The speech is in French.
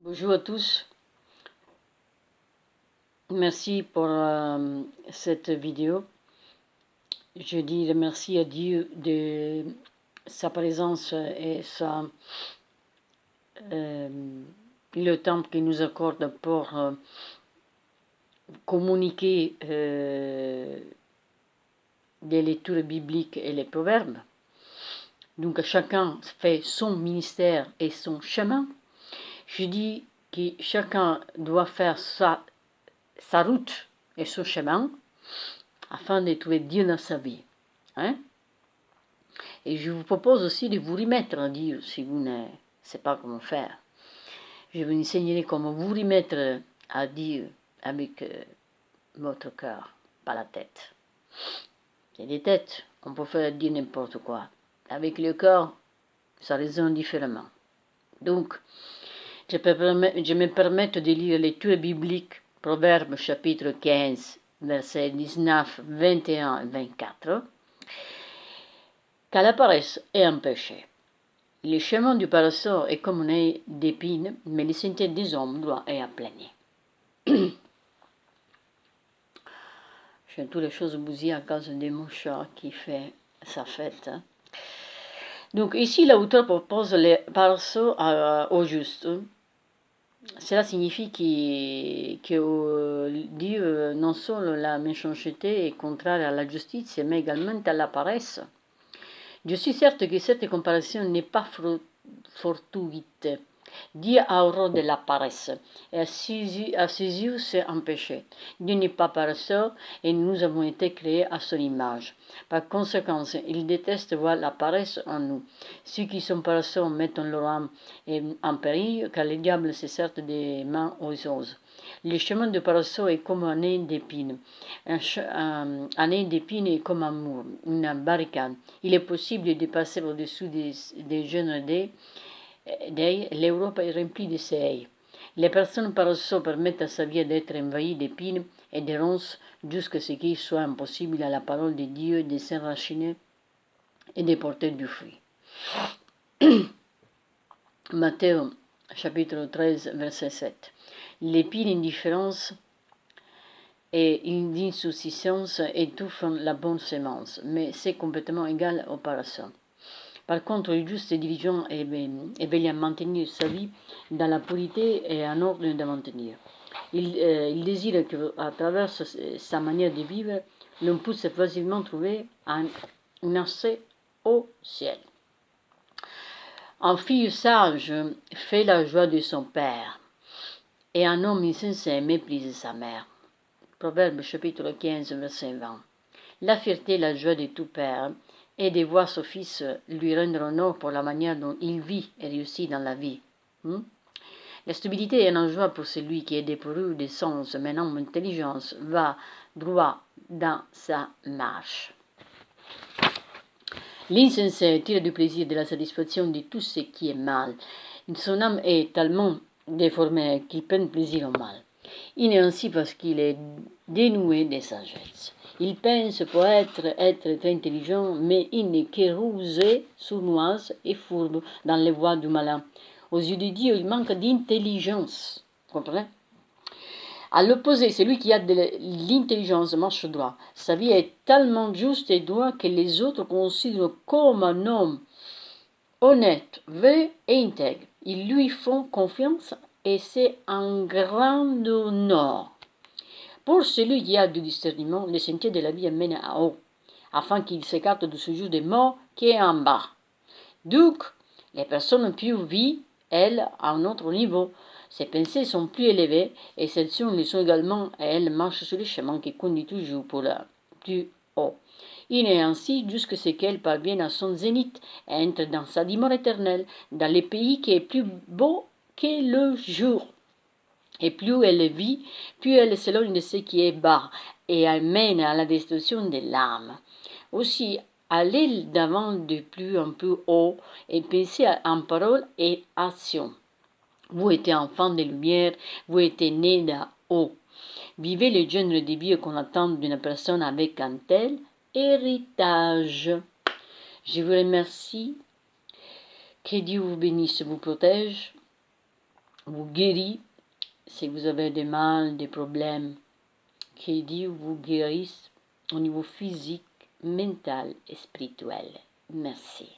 Bonjour à tous, merci pour cette vidéo. Je dis merci à Dieu de sa présence et le temps qu'il nous accorde pour communiquer des lectures bibliques et les proverbes. Donc chacun fait son ministère et son chemin. Je dis que chacun doit faire sa route et son chemin afin de trouver Dieu dans sa vie. Hein? Et je vous propose aussi de vous remettre à Dieu si vous ne savez pas comment faire. Je vous enseignerai comment vous remettre à Dieu avec votre cœur, pas la tête. Il y a des têtes, on peut faire dire n'importe quoi. Avec le cœur, ça résonne différemment. Donc, je me permets de lire les lectures bibliques, Proverbes chapitre 15, versets 19, 21 et 24. Car la paresse est un péché. Le chemin du paresseux est comme un œil d'épine, mais le sentier des hommes droit est aplani. J'ai toutes les choses bousillées à cause de mon chat qui fait sa fête. Donc ici, l'auteur propose le paresseux au juste. Cela signifie que Dieu non seulement la méchanceté est contraire à la justice, mais également à la paresse. Je suis certes que cette comparaison n'est pas fortuite. Dieu a horreur de la paresse, et à ses yeux c'est un péché. Dieu n'est pas paresseux, et nous avons été créés à son image. Par conséquent, il déteste voir la paresse en nous. Ceux qui sont paresseux mettent leur âme en péril, car le diable se sert des mains aux os. Le chemin du paresseux est comme un nez d'épines. Un nez d'épines est comme un mur, une barricade. Il est possible de passer au-dessus des jeunes dés. L'Europe est remplie de ces haies. Les personnes paresseuses permettent à sa vie d'être envahie d'épines et de ronces jusqu'à ce qu'il soit impossible à la parole de Dieu de s'enraciner et de porter du fruit. Matthieu chapitre 13 verset 7. L'épine indifférence et l'insouciance étouffent la bonne semence, mais c'est complètement égal au paresseux. Par contre, le juste dirigeant est veille à maintenir sa vie dans la pureté et en ordre de maintenir. Il désire qu'à travers sa manière de vivre, l'on puisse facilement trouver un accès au ciel. Un fils sage fait la joie de son père, et un homme insensé méprise sa mère. Proverbe chapitre 15, verset 20. La fierté et la joie de tout père est de voir son fils lui rendre honneur pour la manière dont il vit et réussit dans la vie. La stabilité est un joie pour celui qui est dépourvu de sens, mais non intelligence va droit dans sa marche. L'insensé tire du plaisir de la satisfaction de tout ce qui est mal. Son âme est tellement déformée qu'il prend plaisir au mal. Il est ainsi parce qu'il est dénué de sagesse. Il pense pour être très intelligent, mais il n'est que rusé, sournois et fourbe dans les voies du malin. Aux yeux de Dieu, il manque d'intelligence. Vous comprenez? À l'opposé, celui qui a de l'intelligence marche droit. Sa vie est tellement juste et droite que les autres considèrent comme un homme honnête, vrai et intègre. Ils lui font confiance et c'est un grand honneur. Pour celui qui a du discernement, le sentier de la vie mène à haut, afin qu'il s'écarte de ce jour des morts qui est en bas. Donc, les personnes plus vivent, elles, à un autre niveau. Ses pensées sont plus élevées et celles-ci le sont également et elles marchent sur le chemin qui conduit toujours pour le plus haut. Il est ainsi jusqu'à ce qu'elle parvienne à son zénith et entre dans sa demeure éternelle, dans le pays qui est plus beau que le jour. Et plus elle vit, plus elle s'éloigne de ce qui est bas et elle mène à la destruction de l'âme. Aussi, allez d'avant de plus en plus haut et pensez en parole et action. Vous êtes enfant de lumière, vous êtes né d'en haut. Vivez le genre de vie qu'on attend d'une personne avec un tel héritage. Je vous remercie. Que Dieu vous bénisse, vous protège. vous guérit. Si vous avez des mal, des problèmes, que Dieu vous guérisse au niveau physique, mental et spirituel. Merci.